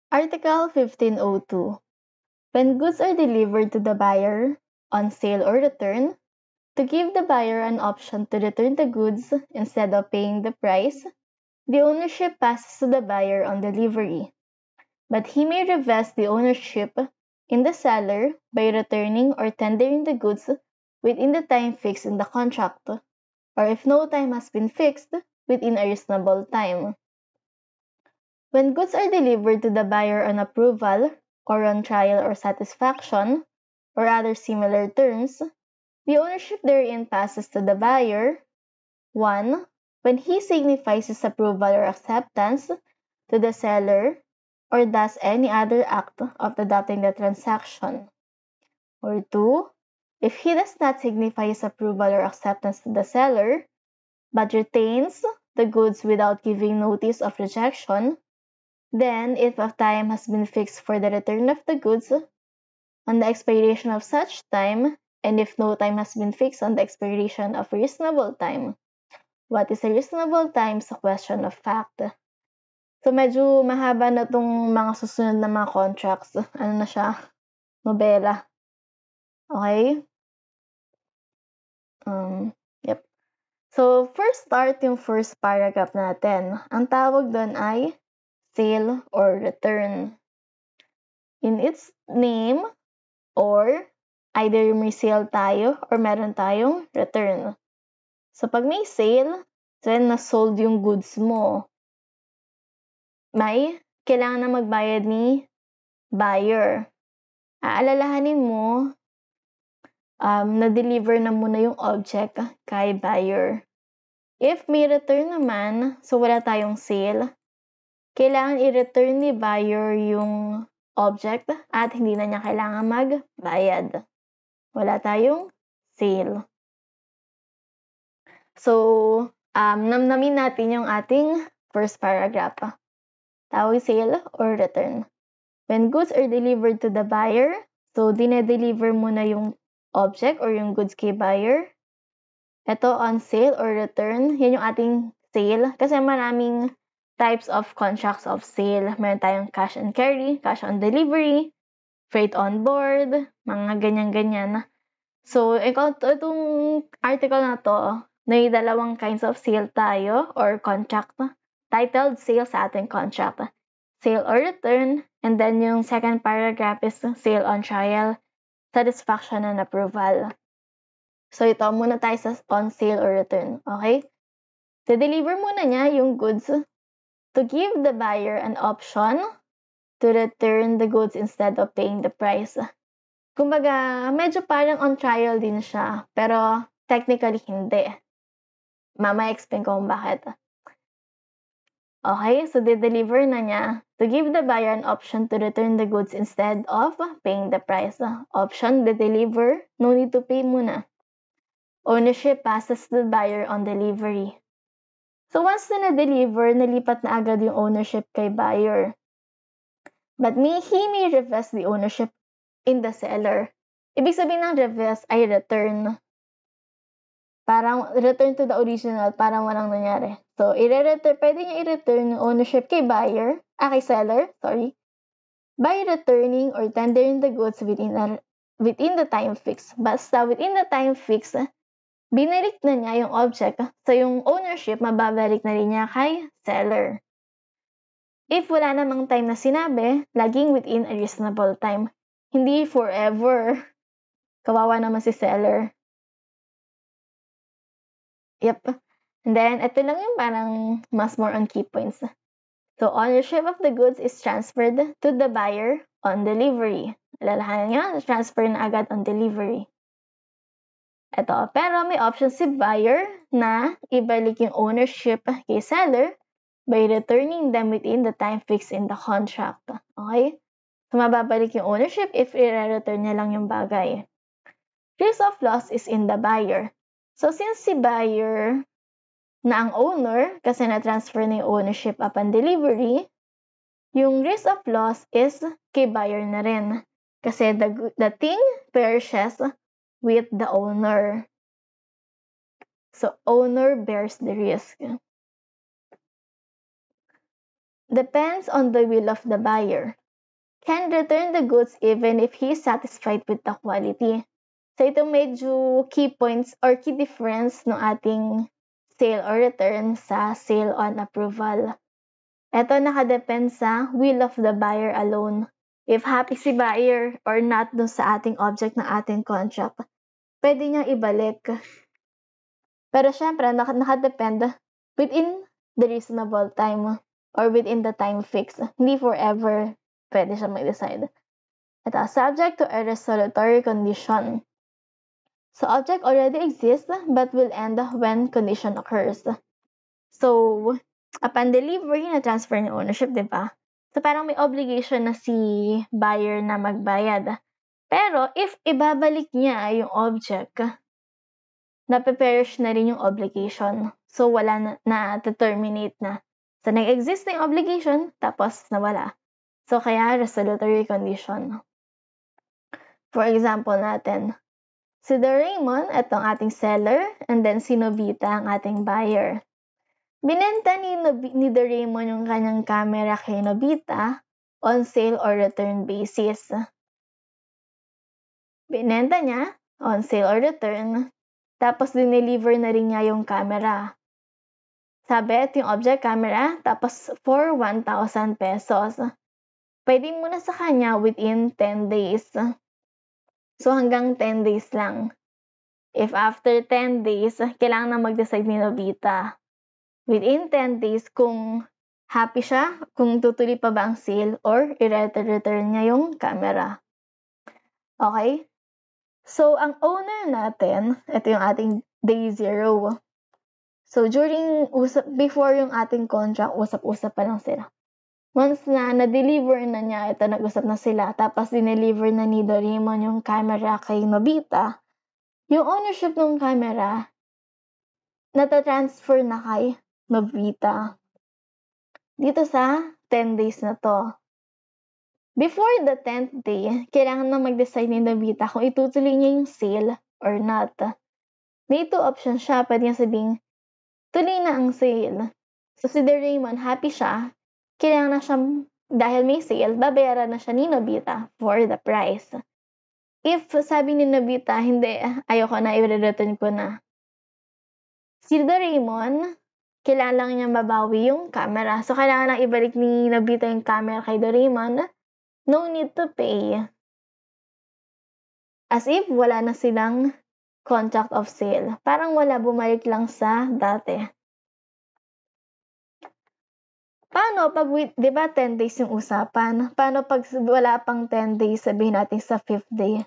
Article 1502. When goods are delivered to the buyer on sale or return, to give the buyer an option to return the goods instead of paying the price, the ownership passes to the buyer on delivery. But he may revest the ownership in the seller by returning or tendering the goods within the time fixed in the contract, or if no time has been fixed, within a reasonable time. When goods are delivered to the buyer on approval, or on trial or satisfaction, or other similar terms, the ownership therein passes to the buyer, 1. When he signifies his approval or acceptance to the seller, or does any other act of adopting the transaction. Or 2. If he does not signify his approval or acceptance to the seller, but retains the goods without giving notice of rejection, then, if a time has been fixed for the return of the goods, on the expiration of such time, and if no time has been fixed on the expiration of a reasonable time. What is a reasonable time sa question of fact? So, medyo mahaba na itong mga susunod na mga contracts. Ano na siya? Nobela. Okay? Yep. So, first start yung first paragraph natin. Ang tawag doon ay sale or return. In its name, or either may sale tayo or meron tayong return. So, pag may sale, then na-sold yung goods mo, may kailangan na magbayad ni buyer. Aalalahanin mo, na-deliver na muna yung object kay buyer. If may return naman, so wala tayong sale, kailangan i-return ni buyer yung object at hindi na niya kailangan magbayad. Wala tayong sale. So, namnamin natin yung ating first paragraph. Tawag sale or return. When goods are delivered to the buyer, so dinedeliver muna yung object or yung goods kay buyer. Ito on sale or return, yan yung ating sale. Kasi maraming types of contracts of sale. Meron tayong cash and carry, cash on delivery, freight on board, mga ganyan-ganyan. So, itong article na to, may dalawang kinds of sale tayo or contract. Titled sale sa ating contract. Sale or return. And then yung second paragraph is sale on trial, satisfaction and approval. So, ito muna tayo sa on sale or return. Okay? De-deliver muna niya yung goods to give the buyer an option to return the goods instead of paying the price. Kumbaga, medyo parang on trial din siya, pero technically hindi. Mama explain ko kung bakit. Okay, so de-deliver na niya to give the buyer an option to return the goods instead of paying the price. Option, de-deliver, no need to pay muna. Ownership passes to the buyer on delivery. So once na na-deliver, nalipat na agad yung ownership kay buyer. But he may revest the ownership in the seller. Ibig sabihin ng revest ay return. Parang return to the original, parang walang nangyari. So, pwede niya i-return yung ownership kay kay seller, by returning or tendering the goods within the time fixed. Basta within the time fixed, binalik na niya yung object, so yung ownership, mababalik na rin niya kay seller. If wala namang time na sinabi, laging within a reasonable time. Hindi forever. Kawawa naman si seller. Yep. And then, ito lang yung parang mas more on key points. So, ownership of the goods is transferred to the buyer on delivery. Alalahanan niya, transfer na agad on delivery. Ito, pero may option si buyer na ibalik yung ownership kay seller by returning them within the time fixed in the contract. Okay? So, mababalik yung ownership if i-return niya lang yung bagay. Risk of loss is in the buyer. So, since si buyer na ang owner, kasi na-transfer na yung ownership upon delivery, yung risk of loss is kay buyer na rin. Kasi the thing perishes with the owner. So, owner bears the risk. Depends on the will of the buyer. can return the goods even if he is satisfied with the quality. So ito medyo key points or key difference ng ating sale or return sa sale on approval. Ito nakadepend sa will of the buyer alone. If happy si buyer or not dun sa ating object na ating contract, pwede niyang ibalik. Pero syempre, nakadepend within the reasonable time or within the time fixed. Hindi forever pwede siya mag-decide. Ito, subject to a resolutory condition. So, object already exists but will end when condition occurs. So, upon delivery, na-transfer ng ownership, di ba? So, parang may obligation na si buyer na magbayad. Pero, if ibabalik niya yung object, napeperish na rin yung obligation. So, wala na-terminate na. So, nag-exist na yung obligation, tapos nawala. So, kaya resolutory condition. For example natin, si Doraemon, itong ating seller, and then si Nobita, ang ating buyer. Binenta ni Doraemon yung kanyang camera kay Nobita on sale or return basis. Binenta niya on sale or return, tapos dineliver na rin niya yung camera. Sabi, ito yung object camera, tapos for 1,000 pesos. Pwede muna sa kanya within 10 days. So, hanggang 10 days lang. If after 10 days, kailangan na mag-decide ni Nobita. Within 10 days, kung happy siya, kung tutuloy pa ba ang sale, or i-return niya yung camera. Okay? So, ang owner natin, ito yung ating day 0. So, before yung ating contract, usap-usap pa lang sila. Once na na-deliver na niya, ito nag-usap na sila, tapos dineliver na ni Doraemon yung camera kay Nobita, yung ownership ng camera, nata-transfer na kay Nobita. Dito sa 10 days na to. Before the 10th day, kailangan na mag-decide ni Nobita kung itutuloy niya yung sale or not. May 2 options siya. Pwede niya sabing, tuloy na ang sale. So si Doraemon, happy siya. Kailangan na siyang, dahil may sale, babayaran na siya ni Nobita for the price. If sabi ni Nobita, hindi, ayoko na, i-return ko na. Si Doraemon, kailangan lang niya mabawi yung camera. So, kailangan lang ibalik ni Nobita yung camera kay Doraemon. No need to pay. As if wala na silang contract of sale. Parang wala, bumalik lang sa dati. Paano pag, di ba 10 days yung usapan? Paano pag wala pang 10 days, sabihin natin sa 5th day,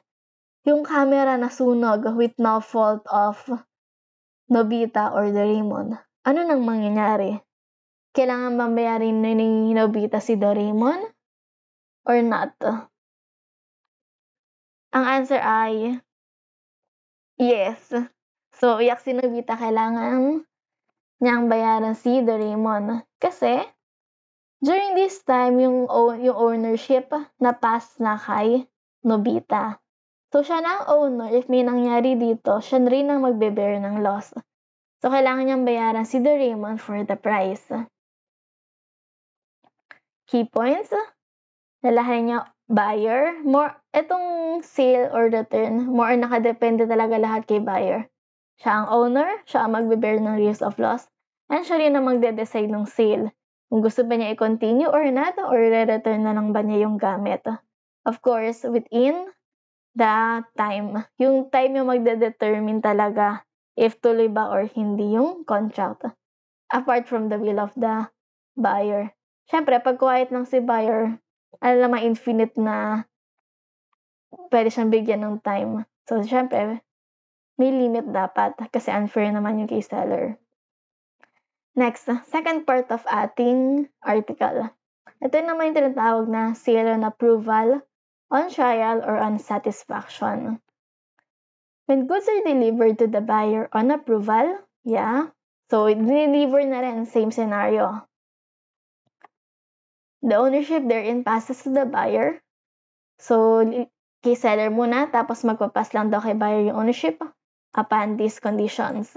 yung camera nasunog with no fault of Nobita or Doraemon? Ano nang mangyayari? Kailangan babayarin ni Nobita si Doraemon or not? Ang answer ay yes. So, iyak si Nobita, kailangan niyang bayaran si Doraemon. Kasi, during this time, yung ownership na-pass na kay Nobita. So, siya na ang owner. If may nangyari dito, siya rin ang magbe-bear ng loss. So, kailangan niyang bayaran si Doraemon for the price. Key points, lalahanin niya buyer. Itong sale or return, more nakadepende talaga lahat kay buyer. Siya ang owner, siya ang magbe-bear ng risk of loss, and siya rin ang magde-decide ng sale. Kung gusto ba niya i-continue or not, or re-return na lang ba niya yung gamit. Of course, within the time. Yung time yung magde-determine talaga if tuloy ba or hindi yung contract. Apart from the will of the buyer. Siyempre, pag quiet lang si buyer, alam naman infinite na pwede siyang bigyan ng time. So, siyempre, may limit dapat kasi unfair naman yung kay seller. Next, second part of ating article. Ito naman yung tinatawag na sale on approval, on trial, or on satisfaction. When goods are delivered to the buyer on approval, so deliver na rin, same scenario. The ownership therein passes to the buyer. So, kay seller muna, tapos magpapas lang daw kay buyer yung ownership upon these conditions.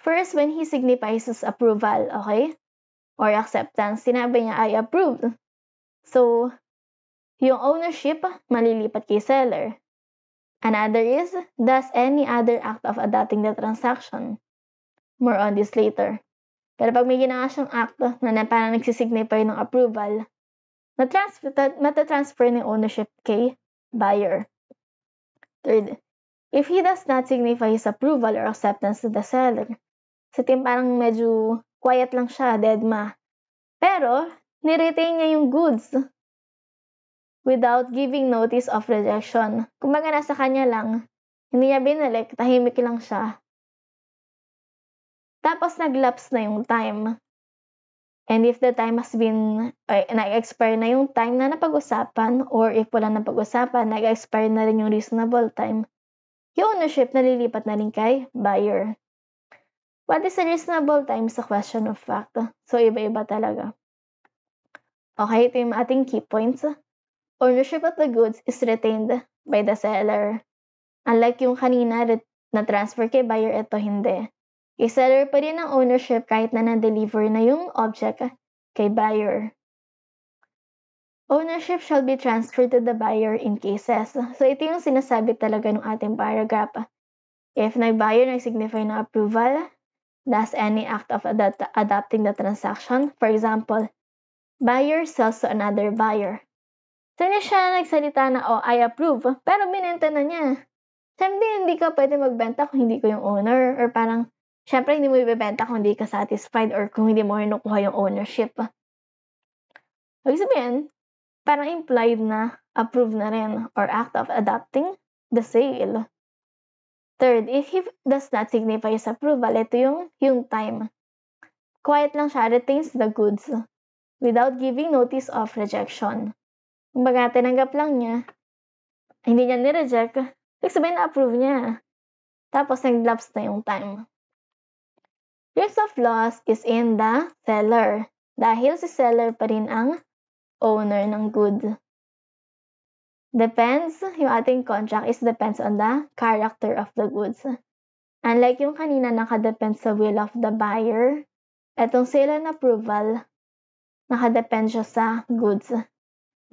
First, when he signifies his approval, okay? Or acceptance, sinabi niya, I approve. So, Yung ownership, malilipat kay seller. Another is, does any other act of adopting the transaction? More on this later. Pero pag may ginawa siyang act na parang nagsisignify ng approval, matatransfer ng ownership kay buyer. Third, if he does not signify his approval or acceptance to the seller, sa parang medyo quiet lang siya, deadma. Pero, niretain niya yung goods without giving notice of rejection. Kumbaga nasa kanya lang, hindi niya binalik, tahimik lang siya. Tapos nag-lapse na yung time. And if the time has been, nag-expire na yung time na napag-usapan, or if wala napag-usapan, nag-expire na rin yung reasonable time, yung ownership nalilipat na rin kay buyer. What is a reasonable time is a question of fact. So, iba-iba talaga. Okay, ito yung ating key points. Ownership of the goods is retained by the seller. Unlike yung kanina na transfer kay buyer, ito hindi. Kay seller pa rin ang ownership kahit na na-deliver na yung object kay buyer. Ownership shall be transferred to the buyer in cases. So, ito yung sinasabi talaga ng ating paragraph. If buyer nag-signify ng approval, does any act of adopting the transaction. For example, buyer sells to another buyer. So, hindi siya nagsalita na, I approve, pero binenta na niya. Siyempre, hindi ka pwede magbenta kung hindi ko yung owner, or parang, syempre, hindi mo ibebenta kung hindi ka satisfied or kung hindi mo kinukuha yung ownership. Ibig sabihin, parang implied na approve na rin or act of adopting the sale. Third, if he does not signify his approval, ito yung time. Quiet lang siya, retains the goods without giving notice of rejection. Kumbaga, tinanggap lang niya, hindi niya nireject, ibig sabihin na-approve niya. Tapos, nag-lapse na yung time. Risk of loss is in the seller. Dahil si seller pa rin ang owner ng good. Depends, yung ating contract depends on the character of the goods. Unlike yung kanina nakadepend sa will of the buyer, etong sale and approval, nakadepend siya sa goods.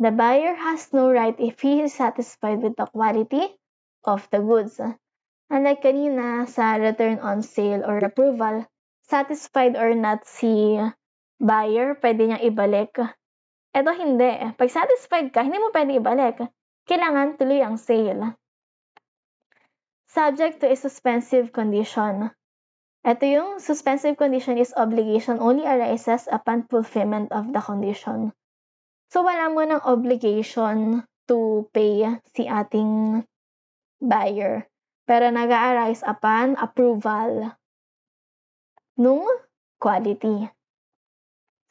The buyer has no right if he is satisfied with the quality of the goods. Unlike kanina sa return on sale or approval, satisfied or not si buyer, pwede niyang ibalik. Ito hindi. Pag satisfied ka, hindi mo pwede ibalik. Kailangan tuloy ang sale. Subject to a suspensive condition. Ito yung suspensive condition is obligation only arises upon fulfillment of the condition. So, wala mo ng obligation to pay si ating buyer. Pero nag-arise upon approval nung quality.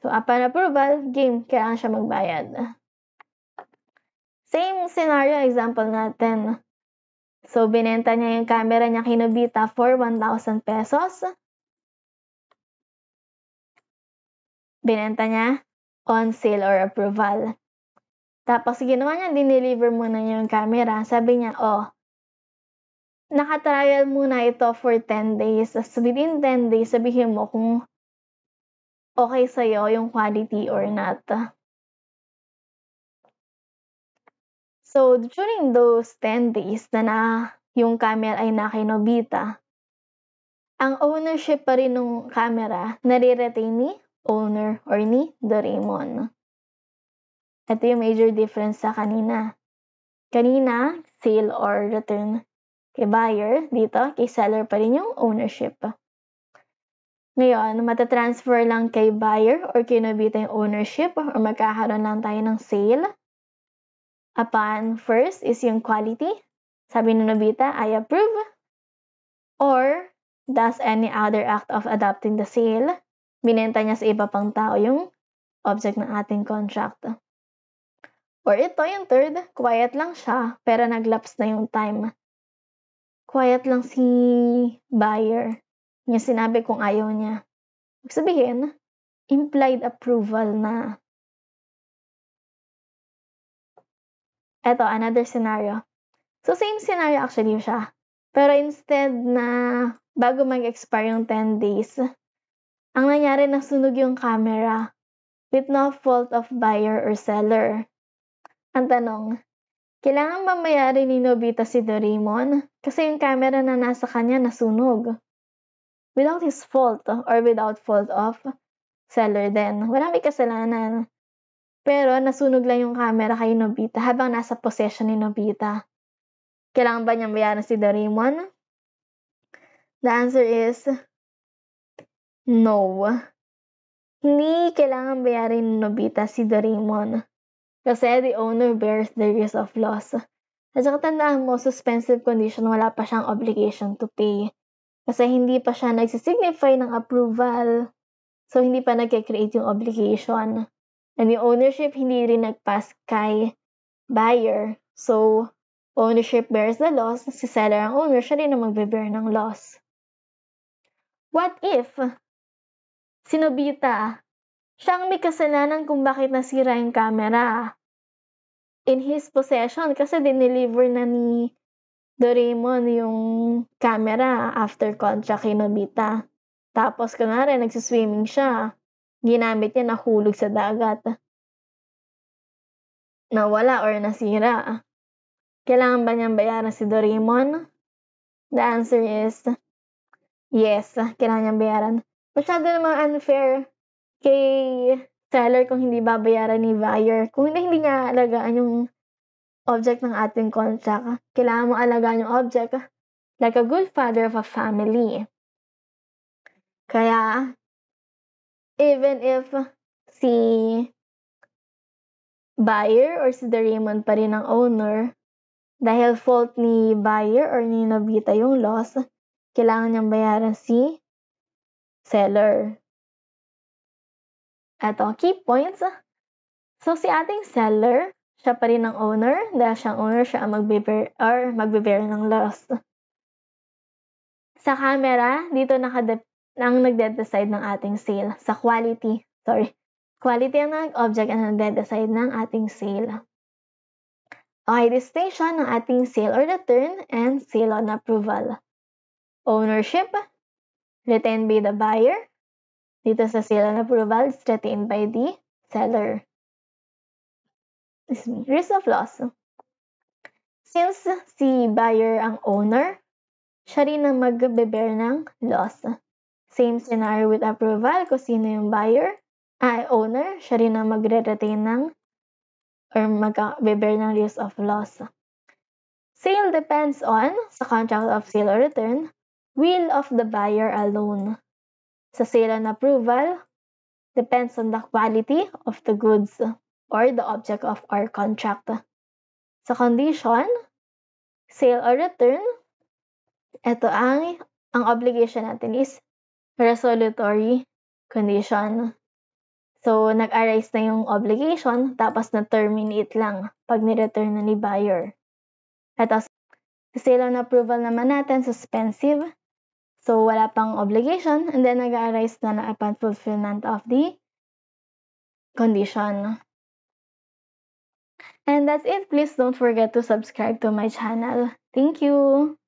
So, upon approval, game, kailangan siya magbayad. Same scenario, example natin. So, binenta niya yung camera niya kay Nobita for 1,000 pesos. Binenta niya on sale or approval. Tapos, ginawa niya, dineliver muna niya yung camera. Sabi niya, nakatrial muna ito for 10 days. So, within 10 days, sabihin mo kung okay sa'yo yung quality or not. So, during those 10 days na yung camera ay na kay Nobita, ang ownership pa rin ng camera nare-retain ni owner or ni Doraemon. Ito yung major difference sa kanina. Kanina, sale or return kay buyer. Dito, kay seller pa rin yung ownership. Ngayon, matatransfer lang kay buyer or kay Nobita yung ownership or magkakaroon lang tayo ng sale. Upon first is yung quality. Sabi ni Nobita, I approve. Or, does any other act of adopting the sale? Binenta niya sa iba pang tao yung object ng ating contract. Or ito yung third, quiet lang siya, pero nag-lapse na yung time. Quiet lang si buyer. Yung sinabi kung ayaw niya. Ibig sabihin, implied approval na. Ito, another scenario. So, same scenario actually siya. Pero instead na bago mag-expire yung 10 days, ang nangyari nasunog yung camera with no fault of buyer or seller. Ang tanong, kailangan ba mayari ni Nobita si Doraemon? Kasi yung camera na nasa kanya nasunog. Without his fault or without fault of seller din. Wala may kasalanan. Pero nasunog lang yung camera kay Nobita habang nasa possession ni Nobita. Kailangan ba niyang bayaran si Doraemon? The answer is no. Hindi kailangan bayarin ni Nobita si Doraemon. Kasi the owner bears the risk of loss. At saka tandaan mo, suspensive condition, wala pa siyang obligation to pay. Kasi hindi pa siya nagsisignify ng approval. So, hindi pa nag-create yung obligation. And yung ownership, hindi rin nag-pass kay buyer. So, ownership bears the loss. Si seller ang owner, siya rin ang magbe-bear ng loss. What if si Nobita, siya ang may kasalanan kung bakit nasira yung camera? In his possession, kasi dineliver na ni Doraemon yung camera after contract kay Nobita. Tapos, kunwari, nagsiswimming siya. Ginamit niya, nahulog sa dagat. Nawala or nasira. Kailangan ba niyang bayaran si Doraemon? The answer is yes, kailangan niyang bayaran. Masyado namang unfair kay seller kung hindi babayaran ni buyer. Kung hindi niya alagaan yung object ng ating contract, kailangan mo alagaan yung object like a good father of a family. Kaya, even if si buyer or si Doraemon pa rin ang owner, dahil fault ni buyer or ni Nobita yung loss, kailangan niyang bayaran si seller. Eto, key points. So, si ating seller, siya pa rin ang owner. Dahil siyang owner, siya ang magbe-bear ng loss. Sa camera, dito ang nagde-decide ng ating sale. Sa quality ang object ang nagde-decide ng ating sale. Okay, distinction ng ating sale or return and sale on approval. Ownership, retained by the buyer. Dito sa sale on approval, it's retained by the seller. Risk of loss. Since si buyer ang owner, siya rin ang magbe-bear ng loss. Same scenario with approval, kung sino yung owner, siya rin ang magre-retain ng or magbe-bear ng risk of loss. Sale depends on, sa contract of sale or return, will of the buyer alone. Sa sale on approval, depends on the quality of the goods or the object of our contract. Sa condition, sale or return, ito ang obligation natin is resolutory condition. So, nag-arise na yung obligation, tapos na-terminate lang pag ni-return na ni buyer. Ito, sa sale on approval naman natin, suspensive. So, wala pang obligation, and then nag-arise na upon fulfillment of the condition. And that's it. Please don't forget to subscribe to my channel. Thank you!